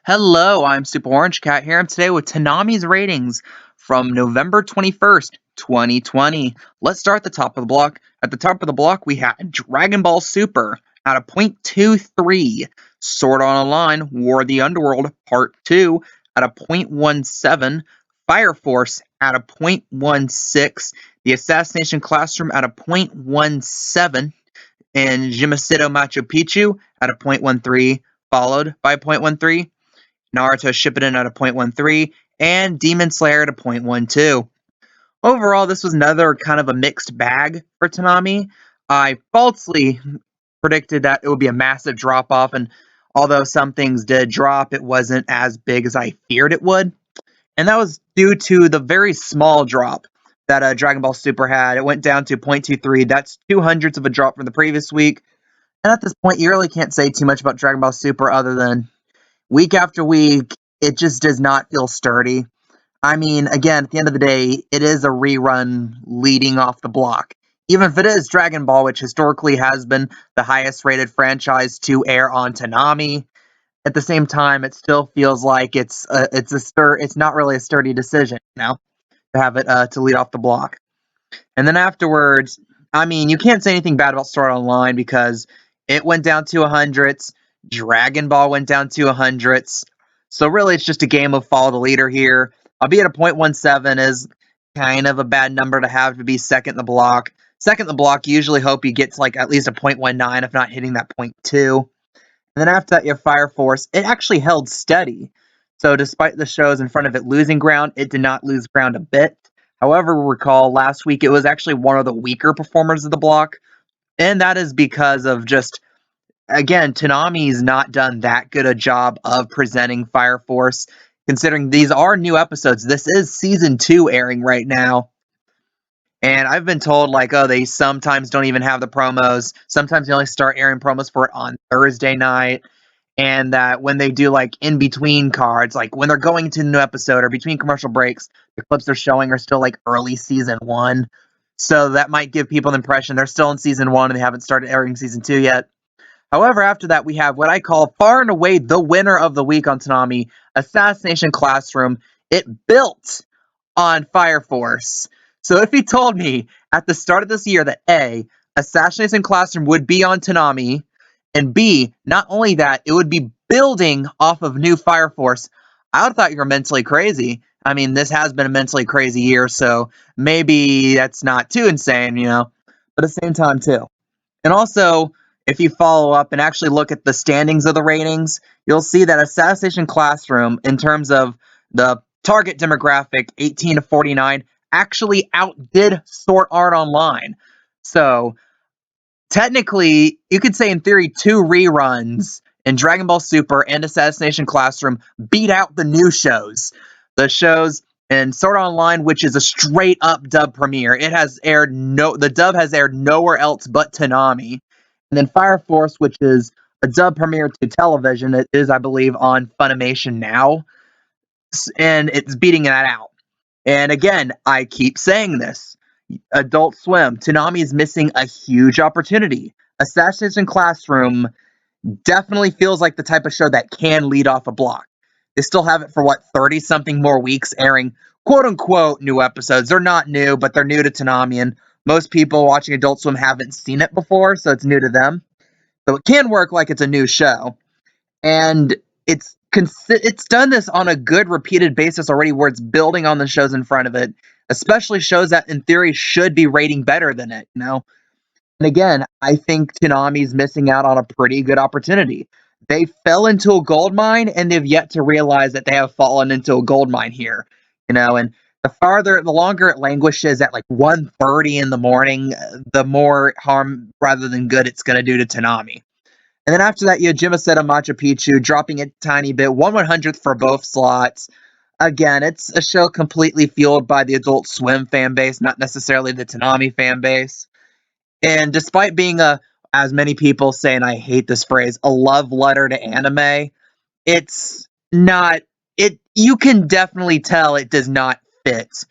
Hello, I'm Super Orange Cat here. I'm today with Toonami's ratings from November 21st, 2020. Let's start at the top of the block. At the top of the block, we had Dragon Ball Super at a .23, Sword Art Online, War of the Underworld Part 2 at a .17, Fire Force at a .16, The Assassination Classroom at a .17, and Jimacito Machu Picchu at a .13, followed by a .13. Naruto Shippuden at a .13, and Demon Slayer at a .12. Overall, this was another kind of a mixed bag for Toonami. I falsely predicted that it would be a massive drop-off, and although some things did drop, it wasn't as big as I feared it would. And that was due to the very small drop that Dragon Ball Super had. It went down to .23. That's 2/100ths of a drop from the previous week. And at this point, you really can't say too much about Dragon Ball Super other than week after week, it just does not feel sturdy. I mean, again, at the end of the day, it is a rerun leading off the block. Even if it is Dragon Ball, which historically has been the highest rated franchise to air on Toonami, at the same time, it still feels like it's not really a sturdy decision, to have it to lead off the block. And then afterwards, I mean, you can't say anything bad about Sword Art Online because it went down to 100ths. Dragon Ball went down to 100ths. So really, it's just a game of follow the leader here. Albeit a .17 is kind of a bad number to have to be second in the block. Second in the block, you usually hope you get to like at least a .19, if not hitting that .2. And then after that, you have Fire Force. It actually held steady. So despite the shows in front of it losing ground, it did not lose ground a bit. However, recall last week it was actually one of the weaker performers of the block. And that is because of just, again, Toonami's not done that good a job of presenting Fire Force, considering these are new episodes. This is season 2 airing right now. And I've been told, like, oh, they sometimes don't even have the promos. Sometimes they only start airing promos for it on Thursday night. And that when they do, like, in-between cards, like, when they're going to a new episode or between commercial breaks, the clips they're showing are still, like, early season 1. So that might give people an impression they're still in season 1 and they haven't started airing season 2 yet. However, after that, we have what I call far and away the winner of the week on Toonami, Assassination Classroom. It built on Fire Force. So if he told me at the start of this year that A, Assassination Classroom would be on Toonami, and B, not only that, it would be building off of new Fire Force, I would have thought you were mentally crazy. I mean, this has been a mentally crazy year, so maybe that's not too insane, but at the same time, too. And also, if you follow up and actually look at the standings of the ratings, you'll see that Assassination Classroom, in terms of the target demographic, 18 to 49, actually outdid Sword Art Online. So, technically, you could say in theory 2 reruns in Dragon Ball Super and Assassination Classroom beat out the new shows. The shows in Sword Art Online, which is a straight up dub premiere, the dub has aired nowhere else but Toonami. And then Fire Force, which is a dub premiere to television, it is, I believe, on Funimation now, and it's beating that out. And again, I keep saying this. Adult Swim, Toonami is missing a huge opportunity. Assassination Classroom definitely feels like the type of show that can lead off a block. They still have it for, 30-something more weeks airing quote-unquote new episodes. They're not new, but they're new to Toonami, and most people watching Adult Swim haven't seen it before, so it's new to them. So it can work like it's a new show. And it's done this on a good repeated basis already, where it's building on the shows in front of it, especially shows that in theory should be rating better than it, And again, I think Toonami's missing out on a pretty good opportunity. They fell into a gold mine, and they've yet to realize that they have fallen into a gold mine here, and the longer it languishes at like 1:30 in the morning, the more harm rather than good it's going to do to Toonami. And then after that, you have Jimacito Machu Picchu dropping a tiny bit, 1/100th for both slots. Again, it's a show completely fueled by the Adult Swim fan base, not necessarily the Toonami fan base. And despite being as many people say, and I hate this phrase, a love letter to anime, it's not, you can definitely tell it does not fit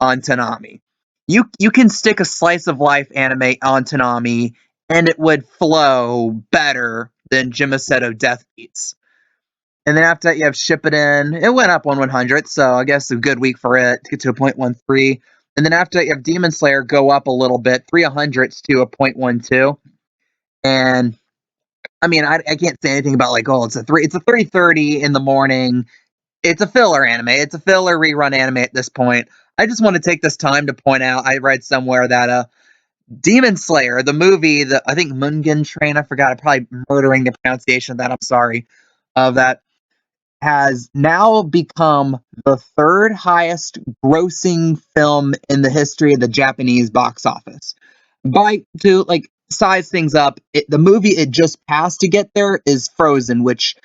on Toonami. You can stick a slice of life anime on Toonami, and it would flow better than Jimacito Death Beats. And then after that, you have Shippuden. It went up 1/100th, so I guess a good week for it to get to a 0.13. And then after that, you have Demon Slayer go up a little bit, 3/100ths to a 0.12. And I mean, I can't say anything about like, oh, it's a 3:30 in the morning. It's a filler anime. It's a filler rerun anime at this point. I just want to take this time to point out. I read somewhere that Demon Slayer, the movie, I think Mugen Train. I forgot. I'm probably murdering the pronunciation of that. I'm sorry. Of that has now become the third highest grossing film in the history of the Japanese box office. To like size things up, the movie it just passed to get there is Frozen, which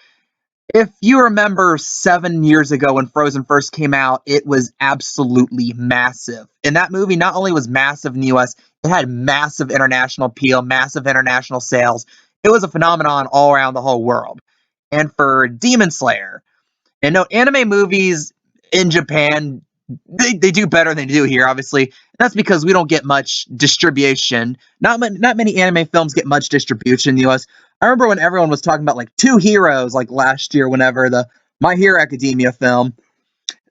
if you remember 7 years ago when Frozen first came out, it was absolutely massive. And that movie not only was massive in the US, it had massive international appeal, massive international sales. It was a phenomenon all around the whole world. And for Demon Slayer, and no, anime movies in Japan, they do better than they do here, obviously. And that's because we don't get much distribution. Not many anime films get much distribution in the US. I remember when everyone was talking about like Two Heroes, like last year, whenever the My Hero Academia film,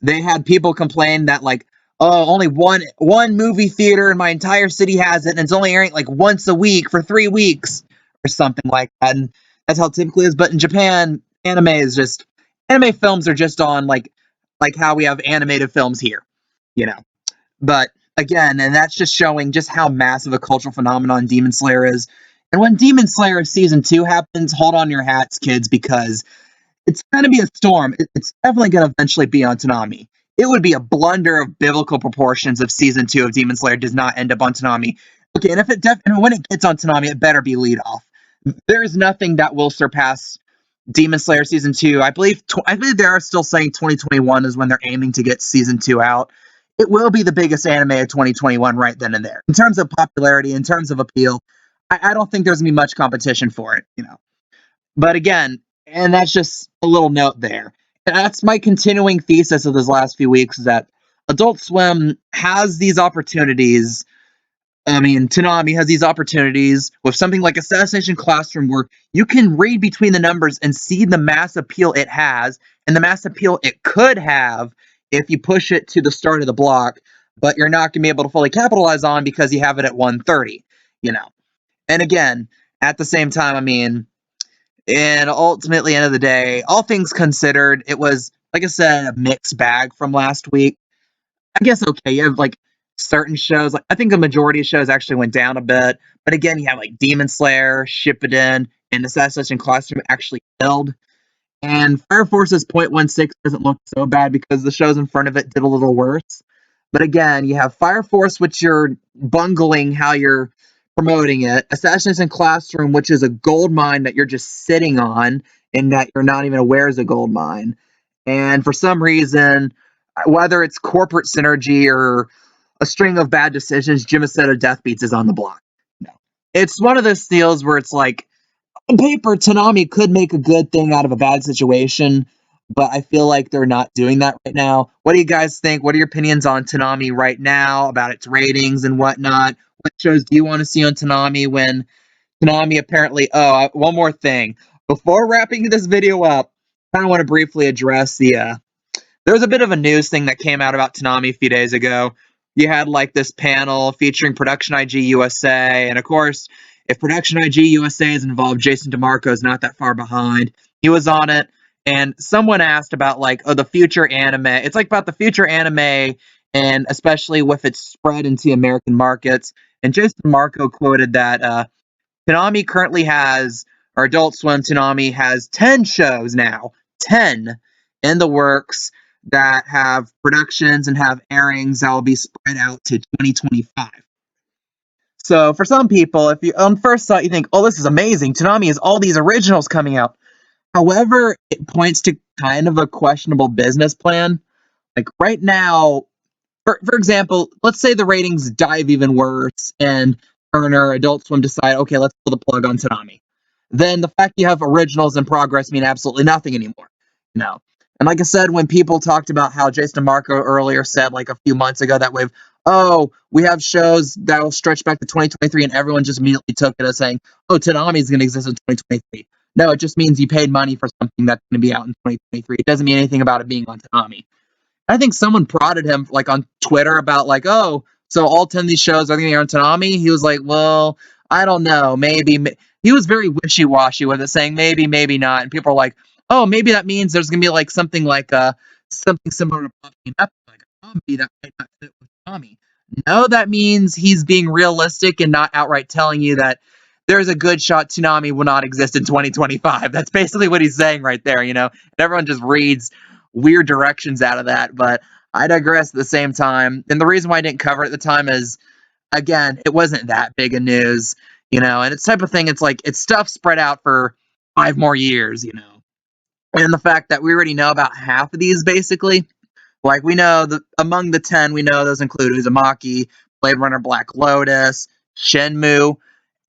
they had people complain that like, oh, only one movie theater in my entire city has it, and it's only airing like once a week for 3 weeks or something like that. And that's how it typically is. But in Japan, anime films are just on like how we have animated films here, you know. But again, and that's just showing just how massive a cultural phenomenon Demon Slayer is. And when Demon Slayer season 2 happens, hold on your hats, kids, because it's going to be a storm. It's definitely going to eventually be on Toonami. It would be a blunder of biblical proportions if season 2 of Demon Slayer does not end up on Toonami. Okay, and when it gets on Toonami, it better be lead off. There is nothing that will surpass Demon Slayer season 2. I believe they are still saying 2021 is when they're aiming to get season 2 out. It will be the biggest anime of 2021 right then and there. In terms of popularity, in terms of appeal, I don't think there's going to be much competition for it, you know. But again, and that's just a little note there. And that's my continuing thesis of these last few weeks is that Adult Swim has these opportunities. I mean, Toonami has these opportunities with something like Assassination Classroom where you can read between the numbers and see the mass appeal it has and the mass appeal it could have if you push it to the start of the block, but you're not going to be able to fully capitalize on because you have it at 130, you know. And again, at the same time, I mean, and ultimately, end of the day, all things considered, it was, like I said, a mixed bag from last week. I guess okay, you have like certain shows, like I think the majority of shows actually went down a bit, but again, you have like Demon Slayer, Shippuden, and Assassination Classroom actually killed. And Fire Force's 0.16 doesn't look so bad because the shows in front of it did a little worse. But again, you have Fire Force, which you're bungling how you're promoting it. Assassination Classroom, which is a gold mine that you're just sitting on and that you're not even aware is a gold mine. And for some reason, whether it's corporate synergy or a string of bad decisions, Jimicetta Death Beats is on the block. No. It's one of those deals where it's like, on paper, Toonami could make a good thing out of a bad situation, but I feel like they're not doing that right now. What do you guys think? What are your opinions on Toonami right now, about its ratings and whatnot? What shows do you want to see on Toonami when Toonami apparently... Oh, one more thing. Before wrapping this video up, I kind of want to briefly address there was a bit of a news thing that came out about Toonami a few days ago. You had like this panel featuring Production IG USA, and of course, if Production IG USA is involved, Jason DeMarco is not that far behind. He was on it, and someone asked about like, oh, the future anime. It's like about the future anime, and especially with its spread into American markets. And Jason DeMarco quoted that Toonami currently has, or Adult Swim Toonami has 10 shows now, 10 in the works that have productions and have airings that will be spread out to 2025. So for some people, if you on first thought you think, oh, this is amazing, Toonami has all these originals coming out. However, it points to kind of a questionable business plan. Like right now, for example, let's say the ratings dive even worse and Turner, Adult Swim decide, okay, let's pull the plug on Toonami. Then the fact you have originals in progress mean absolutely nothing anymore. No. And like I said, when people talked about how Jason DeMarco earlier said, like a few months ago, that we have shows that will stretch back to 2023, and everyone just immediately took it as saying, oh, Toonami is going to exist in 2023. No, it just means you paid money for something that's going to be out in 2023. It doesn't mean anything about it being on Toonami. I think someone prodded him like on Twitter about like, oh, so all 10 of these shows are going to be on Toonami. He was like, well, I don't know, maybe. He was very wishy-washy with it, saying maybe, maybe not. And people are like, oh, maybe that means there's going to be like something something similar to Buffy, like a zombie that might not fit with Tommy. No, that means he's being realistic and not outright telling you that there's a good shot Toonami will not exist in 2025. That's basically what he's saying right there, you know. And everyone just reads weird directions out of that, but I digress at the same time. And the reason why I didn't cover it at the time is, again, it wasn't that big a news, you know, and it's type of thing, it's like, it's stuff spread out for 5 more years, you know. And the fact that we already know about half of these, basically, like, we know that among the 10, we know those include Uzumaki, Blade Runner Black Lotus, Shenmue,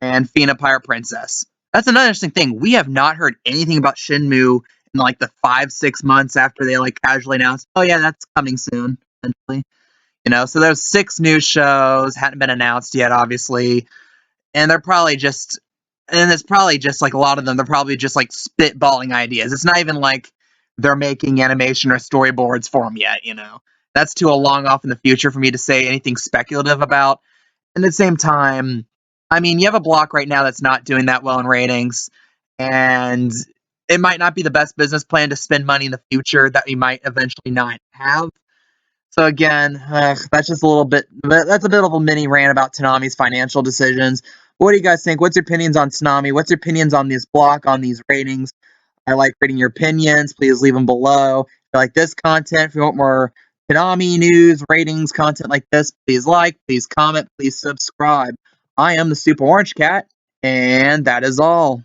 and Fina Pirate Princess. That's another interesting thing. We have not heard anything about Shenmue in like the 5-6 months after they like casually announced, oh yeah, that's coming soon, essentially. You know, so there's 6 new shows, hadn't been announced yet, obviously, and they're probably just, and it's probably just like a lot of them, they're probably just like spitballing ideas. It's not even like they're making animation or storyboards for them yet, you know. That's too long off in the future for me to say anything speculative about. And at the same time, I mean, you have a block right now that's not doing that well in ratings, and it might not be the best business plan to spend money in the future that we might eventually not have. So again, that's just a little bit, that's a bit of a mini rant about Toonami's financial decisions. What do you guys think? What's your opinions on Toonami? What's your opinions on this block, on these ratings? I like reading your opinions. Please leave them below. If you like this content, if you want more Toonami news, ratings, content like this, please like, please comment, please subscribe. I am the Super Orange Cat, and that is all.